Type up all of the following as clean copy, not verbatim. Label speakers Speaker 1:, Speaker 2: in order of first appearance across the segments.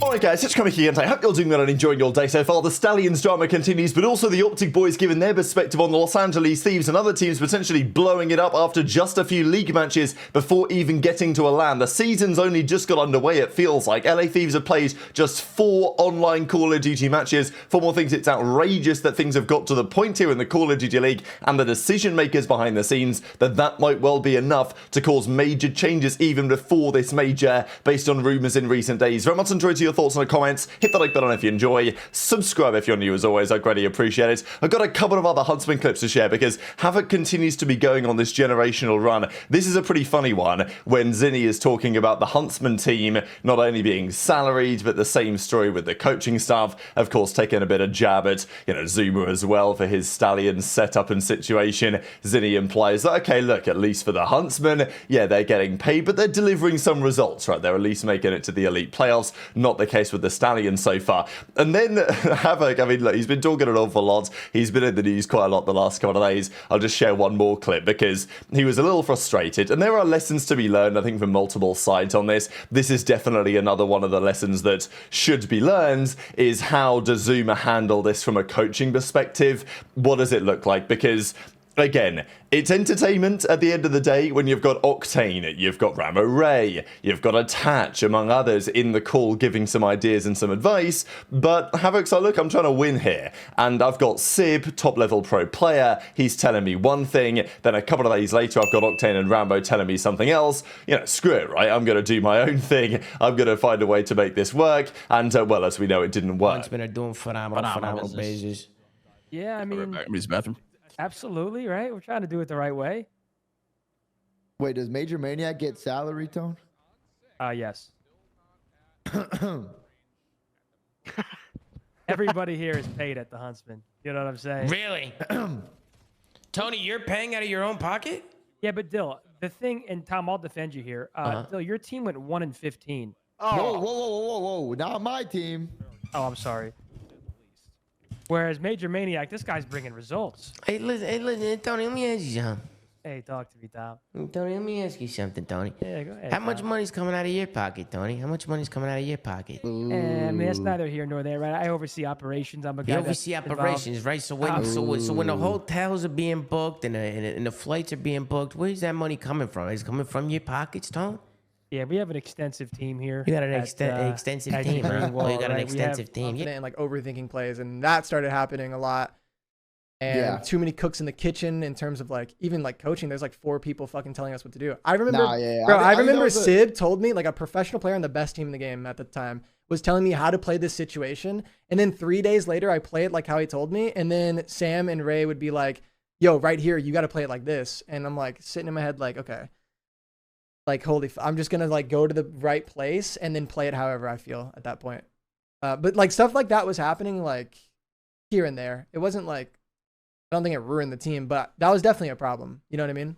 Speaker 1: Alright guys, it's Scrappy again. I hope you're doing well and enjoying your day so far. The Stallions drama continues, but also the OpTic boys giving their perspective on the Los Angeles Thieves and other teams potentially blowing it up after just a few league matches before even getting to a LAN. The season's only just got underway, it feels like. LA Thieves have played just 4 online Call of Duty matches. FormaL thinks it's outrageous that things have got to the point here in the Call of Duty League and the decision makers behind the scenes that might well be enough to cause major changes even before this major, based on rumours in recent days. Very much enjoyed your thoughts in the comments. Hit the like button if you enjoy. Subscribe if you're new as always. I'd greatly appreciate it. I've got a couple of other Huntsman clips to share because Havoc continues to be going on this generational run. This is a pretty funny one when Zinni is talking about the Huntsman team not only being salaried, but the same story with the coaching staff. Of course, taking a bit of jab at, Zuma as well for his Stallions setup and situation. Zinni implies that, okay, look, at least for the Huntsman, yeah, they're getting paid, but they're delivering some results, right? They're at least making it to the elite playoffs. Not the case with the Stallions so far. And then Havoc, I mean, look, he's been talking an awful lot. He's been in the news quite a lot the last couple of days. I'll just share one more clip because he was a little frustrated. And there are lessons to be learned, I think, from multiple sides on this. This is definitely another one of the lessons that should be learned, is how does Zuma handle this from a coaching perspective? What does it look like? Because again, it's entertainment at the end of the day when you've got Octane, you've got Ramo Ray, you've got Attach, among others, in the call giving some ideas and some advice. But Havoc's like, look, I'm trying to win here. And I've got Sib, top-level pro player. He's telling me one thing. Then a couple of days later, I've got Octane and Rambo telling me something else. Screw it, right? I'm going to do my own thing. I'm going to find a way to make this work. And, well, as we know, it didn't work.
Speaker 2: Huntsmen are doing phenomenal bases.
Speaker 3: Yeah, I mean...
Speaker 4: bathroom.
Speaker 3: Absolutely, right? We're trying to do it the right way.
Speaker 5: Wait, does Major Maniac get salary, Tone?
Speaker 3: Yes. Everybody here is paid at the Huntsman. You know what I'm saying?
Speaker 2: Really? Tony, you're paying out of your own pocket?
Speaker 3: Yeah, but Dill, the thing, and Tom, I'll defend you here. Dill, your team went 1-15.
Speaker 5: Oh. Whoa. Not my team.
Speaker 3: Oh, I'm sorry. Whereas Major Maniac, this guy's bringing results.
Speaker 2: Hey, listen, Tony, let me ask you something.
Speaker 3: Hey, talk to me, Tom.
Speaker 2: Tony, let me ask you something, Tony.
Speaker 3: Yeah, go ahead.
Speaker 2: How much money's coming out of your pocket, Tony? How much money's coming out of your pocket?
Speaker 3: I mean, that's neither here nor there, right? I oversee operations. I'm a guy.
Speaker 2: You oversee operations, right? So when the hotels are being booked and the flights are being booked, where's that money coming from? Is it coming from your pockets, Tony?
Speaker 3: Yeah, we have an extensive team here.
Speaker 2: You got an extensive team, huh?
Speaker 3: Well,
Speaker 2: you got an extensive team.
Speaker 6: Yeah. And like overthinking plays, and that started happening a lot. And too many cooks in the kitchen in terms of like even like coaching. There's like 4 people fucking telling us what to do. I remember, I remember Sid told me, like a professional player on the best team in the game at the time was telling me how to play this situation. And then 3 days later, I play it like how he told me. And then Sam and Ray would be like, "Yo, right here, you got to play it like this." And I'm like sitting in my head like, okay. Like, I'm just going to like go to the right place and then play it however I feel at that point. But like stuff like that was happening like here and there. It wasn't like, I don't think it ruined the team, but that was definitely a problem. You know what I mean?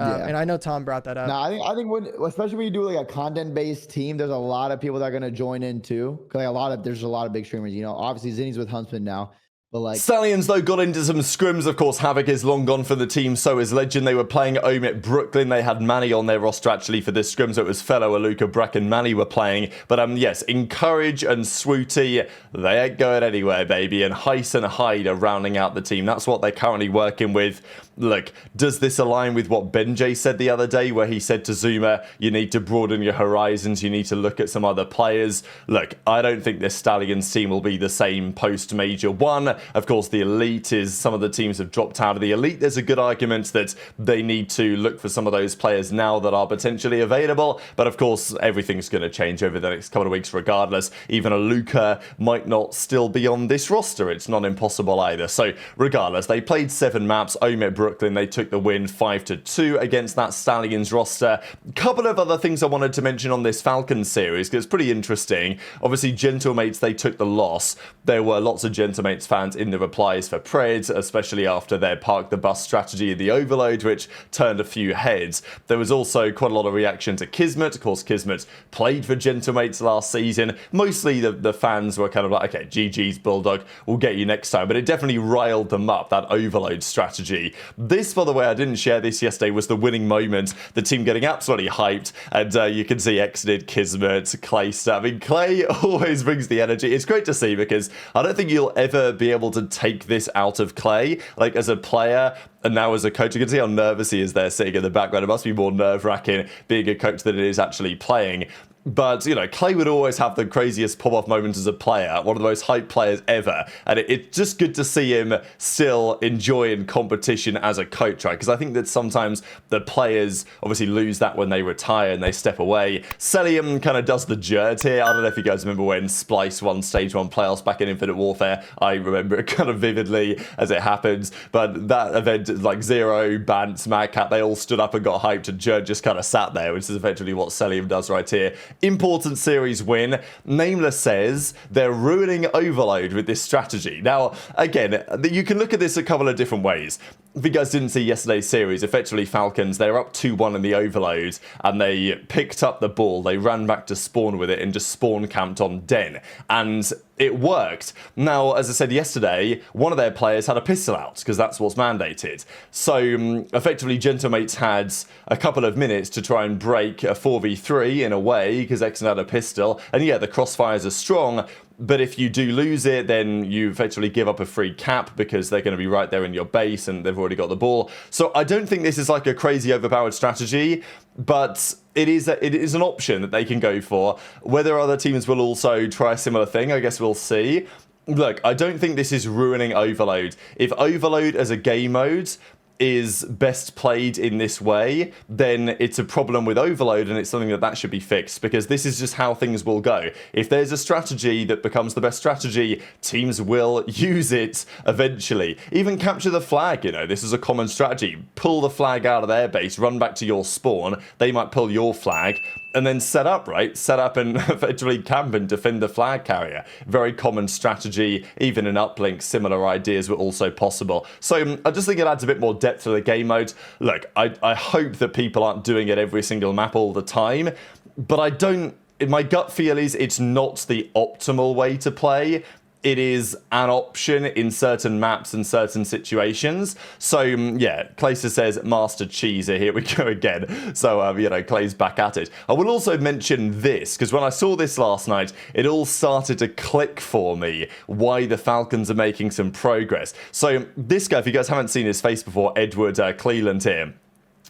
Speaker 6: And I know Tom brought that up.
Speaker 5: No, I think when, especially when you do like a content-based team, there's a lot of people that are going to join in too. Cause like there's a lot of big streamers, obviously Zinni's with Huntsman now. But like
Speaker 1: Stallions, though, got into some scrims. Of course, Havoc is long gone for the team, so is Lqgend. They were playing at home at Brooklyn. They had Manny on their roster, actually, for this scrim, so it was fellow Aluka, Brack, and Manny were playing. But, yes, Encourage and Swooty, they ain't going anywhere, baby. And Heist and Hyde are rounding out the team. That's what they're currently working with. Look, does this align with what Benjay said the other day, where he said to Zuma, you need to broaden your horizons, you need to look at some other players? Look, I don't think this Stallions team will be the same post-Major 1. Of course, the Elite is, some of the teams have dropped out of the Elite. There's a good argument that they need to look for some of those players now that are potentially available. But of course, everything's going to change over the next couple of weeks regardless. Even Aluka might not still be on this roster. It's not impossible either. So regardless, they played 7 maps. Home at Brooklyn, they took the win 5-2 against that Stallions roster. A couple of other things I wanted to mention on this Falcons series, because it's pretty interesting. Obviously, Gentlemates, they took the loss. There were lots of Gentlemates fans in the replies for Pred, especially after their park the bus strategy in the Overload, which turned a few heads. There was also quite a lot of reaction to Kismet. Of course, Kismet played for Gentlemates last season. Mostly the fans were kind of like, okay, GG's Bulldog, we'll get you next time. But it definitely riled them up, that Overload strategy. This, by the way, I didn't share this yesterday, was the winning moment. The team getting absolutely hyped, and you can see Exodid, Kismet, Clay. I mean, Clay always brings the energy. It's great to see because I don't think you'll ever be able to take this out of Clay, like as a player. And now as a coach, you can see how nervous he is there sitting in the background. It must be more nerve-wracking being a coach than it is actually playing. But, you know, Clay would always have the craziest pop-off moments as a player, one of the most hyped players ever. And it's just good to see him still enjoying competition as a coach, right? Because I think that sometimes the players obviously lose that when they retire and they step away. Cellium kind of does the jerk here. I don't know if you guys remember when Splice won Stage 1 playoffs back in Infinite Warfare. I remember it kind of vividly as it happens. But that event, like Zero, Bance, Mack, they all stood up and got hyped, and Jerd just kind of sat there, which is effectively what Cellium does right here. Important series win. Nameless says they're ruining Overload with this strategy. Now, again, you can look at this a couple of different ways. If you guys didn't see yesterday's series, effectively Falcons, they're up 2-1 in the Overload, and they picked up the ball, they ran back to spawn with it, and just spawn camped on Den. And it worked. Now, as I said yesterday, one of their players had a pistol out, because that's what's mandated. So, effectively, Gentlemates had a couple of minutes to try and break a 4v3 in a way, because Exon had a pistol. And yeah, the crossfires are strong, but if you do lose it, then you effectively give up a free cap because they're going to be right there in your base and they've already got the ball. So I don't think this is like a crazy overpowered strategy, but it is an option that they can go for. Whether other teams will also try a similar thing, I guess we'll see. Look, I don't think this is ruining Overload. If Overload as a game mode is best played in this way, then it's a problem with Overload, and it's something that should be fixed, because this is just how things will go. If there's a strategy that becomes the best strategy, teams will use it eventually. Even capture the flag, you know, this is a common strategy. Pull the flag out of their base, run back to your spawn, they might pull your flag, and then set up, right? Set up and effectively camp and defend the flag carrier. Very common strategy. Even in Uplink, similar ideas were also possible. So I just think it adds a bit more depth to the game mode. Look, I hope that people aren't doing it every single map all the time, but I don't... My gut feel is it's not the optimal way to play. It is an option in certain maps and certain situations. So, yeah, Clayster says, Master Cheeser, here we go again. So, you know, Clay's back at it. I will also mention this, because when I saw this last night, it all started to click for me why the Falcons are making some progress. So, this guy, if you guys haven't seen his face before, Edward Cleland here,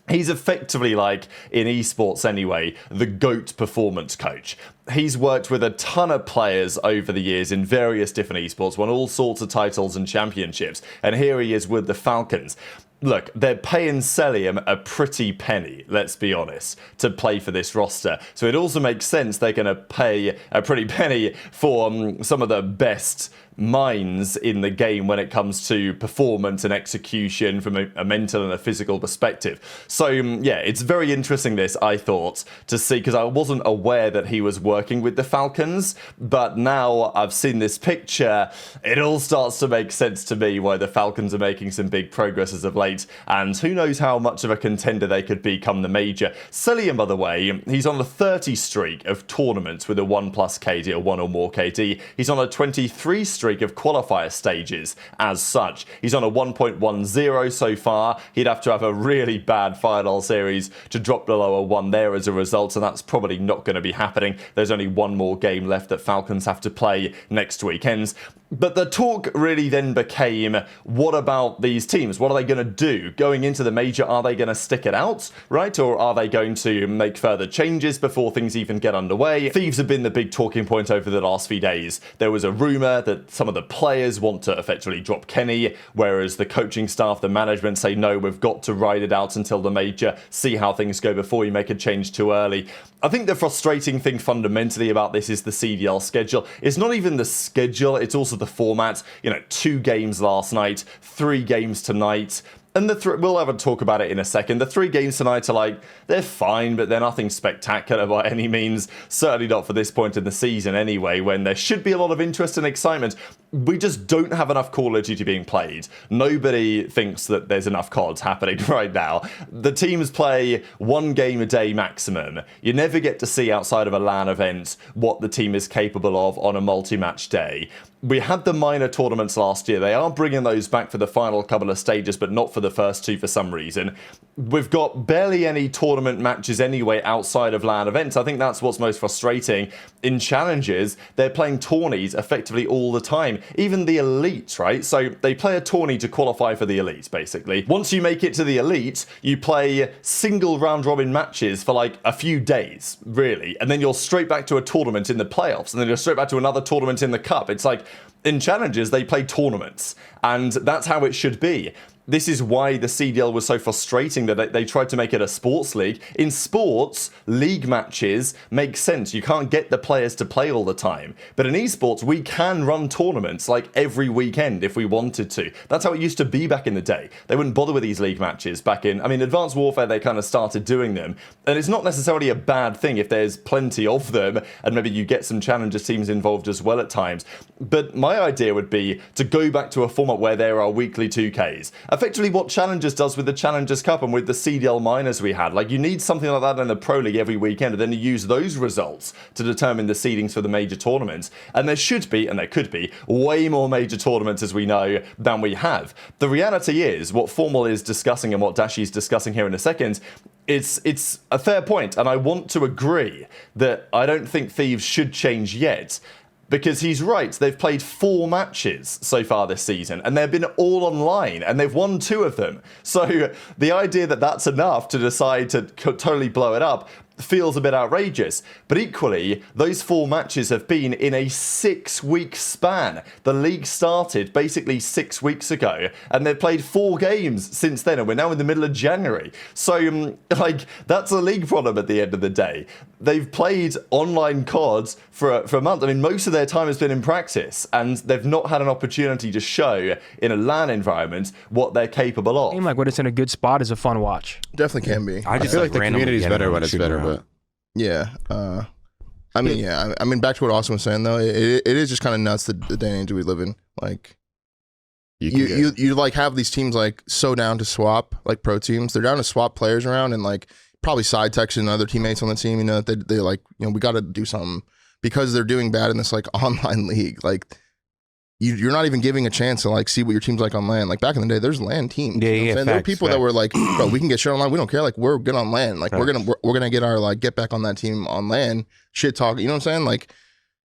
Speaker 1: he's effectively, like, in esports anyway, the GOAT performance coach. He's worked with a ton of players over the years in various different esports, won all sorts of titles and championships, and here he is with the Falcons. Look, they're paying Cellium a pretty penny, let's be honest, to play for this roster. So it also makes sense they're going to pay a pretty penny for some of the best minds in the game when it comes to performance and execution from a mental and a physical perspective. So, yeah, it's very interesting this, I thought, to see, because I wasn't aware that he was working with the Falcons, but now I've seen this picture, it all starts to make sense to me why the Falcons are making some big progress as of late, and who knows how much of a contender they could be come the major. Cellium, by the way, he's on a 30 streak of tournaments with a 1+ KD or 1 or more KD. He's on a 23 streak of qualifier stages as such. He's on a 1.10 so far. He'd have to have a really bad final series to drop below a 1 there as a result, and that's probably not going to be happening. There's only one more game left that Falcons have to play next weekend. But the talk really then became, what about these teams? What are they going to do? Going into the major, are they going to stick it out, right? Or are they going to make further changes before things even get underway? Thieves have been the big talking point over the last few days. There was a rumour that some of the players want to effectively drop Kenny, whereas the coaching staff, the management say, no, we've got to ride it out until the major, see how things go before you make a change too early. I think the frustrating thing fundamentally about this is the CDL schedule. It's not even the schedule, it's also the format. You know, 2 games last night, 3 games tonight. And we'll have a talk about it in a second. The 3 games tonight are like, they're fine, but they're nothing spectacular by any means. Certainly not for this point in the season anyway, when there should be a lot of interest and excitement. we just don't have enough Call of Duty being played. Nobody thinks that there's enough CODs happening right now. The teams play 1 game a day maximum. You never get to see outside of a LAN event what the team is capable of on a multi-match day. We had the minor tournaments last year. They are bringing those back for the final couple of stages, but not for the first 2 for some reason. We've got barely any tournament matches anyway outside of LAN events. I think that's what's most frustrating. In challenges, they're playing tourneys effectively all the time. Even the elite, right? So they play a tourney to qualify for the elite, basically. Once you make it to the elite, you play single round robin matches for like a few days, really. And then you're straight back to a tournament in the playoffs. And then you're straight back to another tournament in the cup. It's like, in challenges, they play tournaments, and that's how it should be. This is why the CDL was so frustrating that they tried to make it a sports league. In sports, league matches make sense. You can't get the players to play all the time. But in esports, we can run tournaments like every weekend if we wanted to. That's how it used to be back in the day. They wouldn't bother with these league matches back in, I mean, Advanced Warfare, they kind of started doing them. And it's not necessarily a bad thing if there's plenty of them, and maybe you get some challenger teams involved as well at times. But my idea would be to go back to a format where there are weekly 2Ks. Effectively what Challengers does with the Challengers Cup and with the CDL minors we had. Like, you need something like that in the Pro League every weekend, and then you use those results to determine the seedings for the major tournaments. And there should be, and there could be, way more major tournaments, as we know, than we have. The reality is, what FormaL is discussing and what Dashy is discussing here in a second, it's a fair point, and I want to agree that I don't think Thieves should change yet. Because he's right, they've played 4 matches so far this season, and they've been all online, and they've won 2 of them. So the idea that that's enough to decide to totally blow it up feels a bit outrageous. But equally, those 4 matches have been in a 6-week span. The league started basically 6 weeks ago, and they've played 4 games since then, and we're now in the middle of January. So, like, that's a league problem at the end of the day. They've played online CODs for a month. I mean, most of their time has been in practice, and they've not had an opportunity to show in a LAN environment what they're capable of.
Speaker 3: Seem like when it's in a good spot is a fun watch.
Speaker 4: Definitely can be.
Speaker 7: I feel like the community is better when it's better, but
Speaker 4: yeah. I mean, yeah. I mean, back to what Austin was saying though, it is just kind of nuts the day and age we live in. Like, you like have these teams like so down to swap, like pro teams. They're down to swap players around and like probably side texting other teammates on the team. You know, they like, you know, we got to do something because they're doing bad in this like online league. Like, you're not even giving a chance to like see what your team's like on LAN. Like back in the day, there's LAN teams.
Speaker 7: Yeah,
Speaker 4: you know there were people that were like, bro, we can get shit online. We don't care. Like we're good on LAN. Like we're gonna get our like get back on that team on LAN. Shit talk. You know what I'm saying? Like,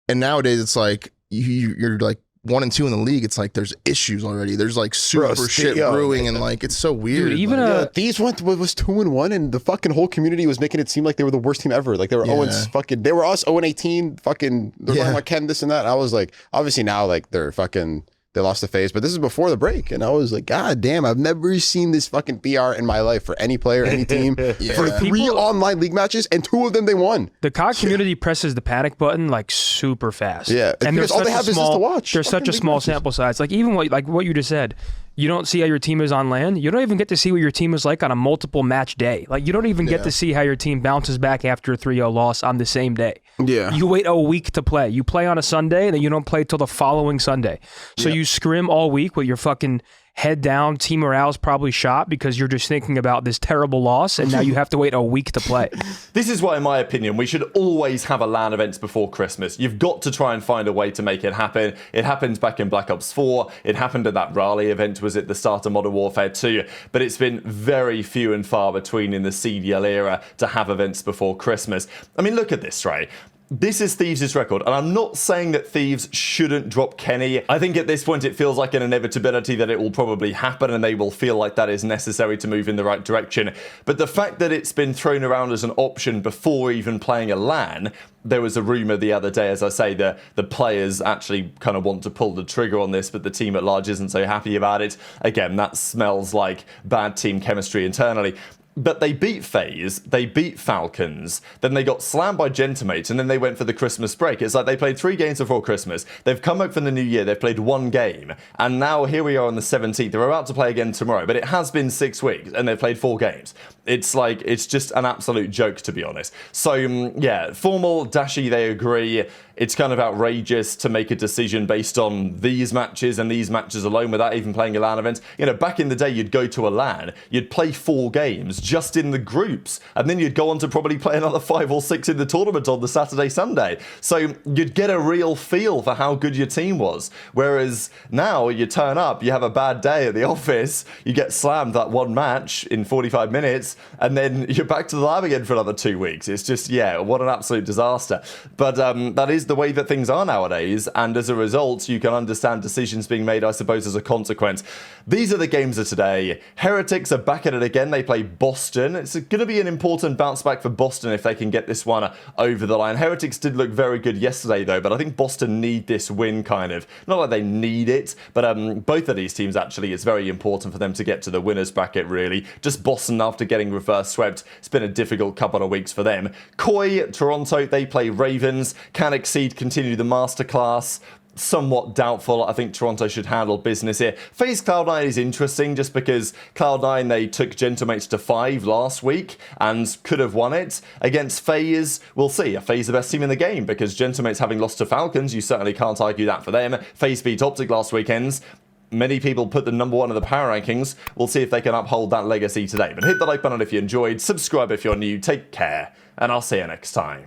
Speaker 4: and nowadays it's like you're like 1 and 2 in the league. It's like there's issues already. There's like super shit brewing and like it's so weird.
Speaker 3: Dude, even
Speaker 7: Thieves was 2-1 and the fucking whole community was making it seem like they were the worst team ever. Like they were they were us 0-18 fucking they're talking about Ken this and that. And I was like, obviously now like they lost the FaZe, but this is before the break. And I was like, God damn, I've never seen this fucking PR in my life for any player, any team. For 3 online league matches, and 2 of them they won.
Speaker 3: The COD community presses the panic button like super fast.
Speaker 7: Yeah,
Speaker 3: and
Speaker 7: because all they have is this to watch.
Speaker 3: There's such a small sample size. Like even what you just said, you don't see how your team is on LAN. You don't even get to see what your team is like on a multiple match day. Like you don't even get to see how your team bounces back after a 3-0 loss on the same day.
Speaker 7: Yeah.
Speaker 3: You wait a week to play. You play on a Sunday, and then you don't play till the following Sunday. So you scrim all week with your fucking head down. Team morale's probably shot because you're just thinking about this terrible loss, and now you have to wait a week to play.
Speaker 1: This is why, in my opinion, we should always have a LAN events before Christmas. You've got to try and find a way to make it happen. It happened back in Black Ops 4. It happened at that ReeaL event, was at the start of Modern Warfare 2. But it's been very few and far between in the CDL era to have events before Christmas. I mean, look at this, right? This is Thieves' record, and I'm not saying that Thieves shouldn't drop Kenny. I think at this point it feels like an inevitability that it will probably happen, and they will feel like that is necessary to move in the right direction. But the fact that it's been thrown around as an option before even playing a LAN, there was a rumor the other day, as I say, that the players actually kind of want to pull the trigger on this, but the team at large isn't so happy about it. Again, that smells like bad team chemistry internally. But they beat FaZe, they beat Falcons, then they got slammed by Gentleman, and then they went for the Christmas break. It's like they played 3 games before Christmas, they've come back from the new year, they've played 1 game, and now here we are on the 17th. They're about to play again tomorrow, but it has been 6 weeks, and they've played 4 games. It's like, it's just an absolute joke, to be honest. So, yeah, FormaL, Dashy, they agree. It's kind of outrageous to make a decision based on these matches and these matches alone without even playing a LAN event. You know, back in the day, you'd go to a LAN, you'd play 4 games just in the groups, and then you'd go on to probably play another 5 or 6 in the tournament on the Saturday, Sunday. So you'd get a real feel for how good your team was. Whereas now you turn up, you have a bad day at the office, you get slammed that 1 match in 45 minutes, and then you're back to the lab again for another 2 weeks. It's just, yeah, what an absolute disaster. But that is the way that things are nowadays, and as a result, you can understand decisions being made, I suppose, as a consequence. These are the games of today. Heretics are back at it again. They play Boston. It's going to be an important bounce back for Boston if they can get this one over the line. Heretics did look very good yesterday, though, but I think Boston need this win, kind of. Not like they need it, but both of these teams, actually, it's very important for them to get to the winners bracket, really. Just Boston, after getting reverse swept, it's been a difficult couple of weeks for them. Koi, Toronto, they play Ravens. Can Exceed continue the masterclass? Somewhat doubtful. I think Toronto should handle business here. FaZe Cloud9 is interesting just because Cloud9, they took Gentlemates to 5 last week and could have won it. Against FaZe, we'll see. Are FaZe the best team in the game? Because Gentlemates having lost to Falcons, you certainly can't argue that for them. FaZe beat OpTic last weekend. Many people put them number 1 in the power rankings. We'll see if they can uphold that legacy today. But hit the like button if you enjoyed. Subscribe if you're new. Take care. And I'll see you next time.